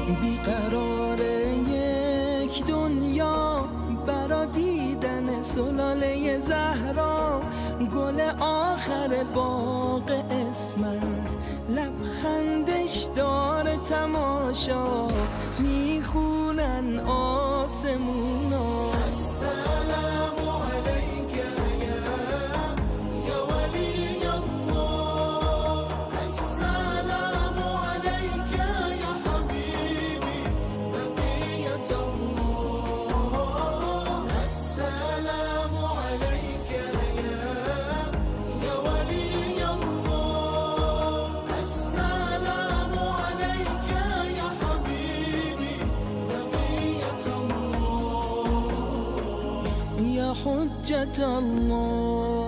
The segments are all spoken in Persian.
بیقرار یک دنیا برا دیدن سلاله زهرا، گل آخر باغ اسمت لبخندش داره تماشا، میخونن آسمونا. السلام علیک یا ولی الله، السلام علیک یا حبیبی بقیت الله، السلام علیک یا ولی الله، السلام علیک یا حبیبی بقیت الله یا حجت الله.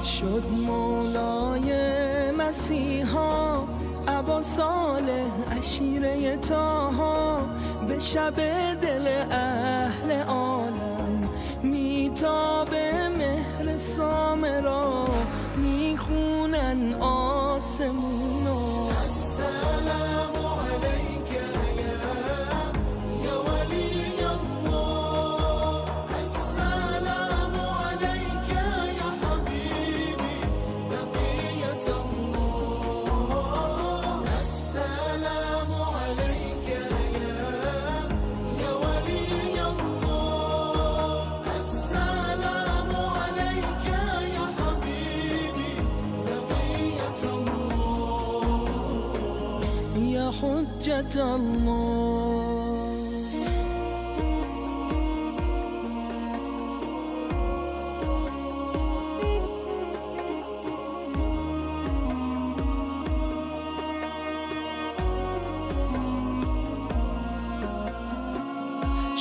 شد مولای مسیحا ابا صالح عشیره طاها، به شب دل اهل عالم میتابه مهر سامرا، میخونن آسمونا. السلام علیک یا ولی الله، السلام علیک یا حبیبی بقیت الله، السلام علیک یا ولی الله، السلام علیک یا حبیبی بقیت الله یا حجت الله.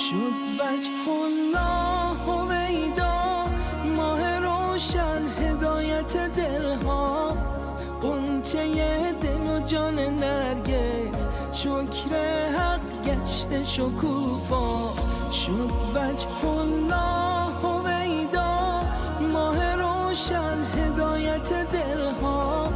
شد وجه الله هویدا، ماه روشن هدایت دلها، غنچه دل و جان نرگس شکر حق گشت شکوفا. شد وجه الله هویدا، ماه روشن هدایت دلها،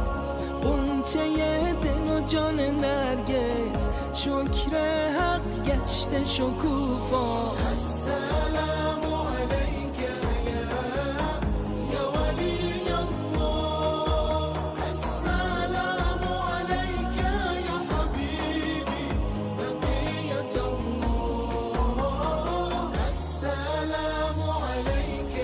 غنچه دل و جان نرگس شکر حق گشت شکوفا. السلام علیک یا ولی الله، السلام علیک یا حبیبی بقیت الله، السلام علیک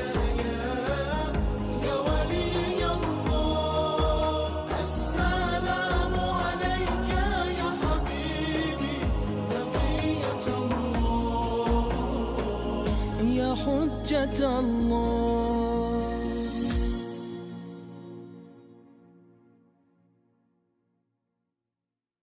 یا ولی الله، السلام علیک یا حبیبی بقیت الله یا حجت الله.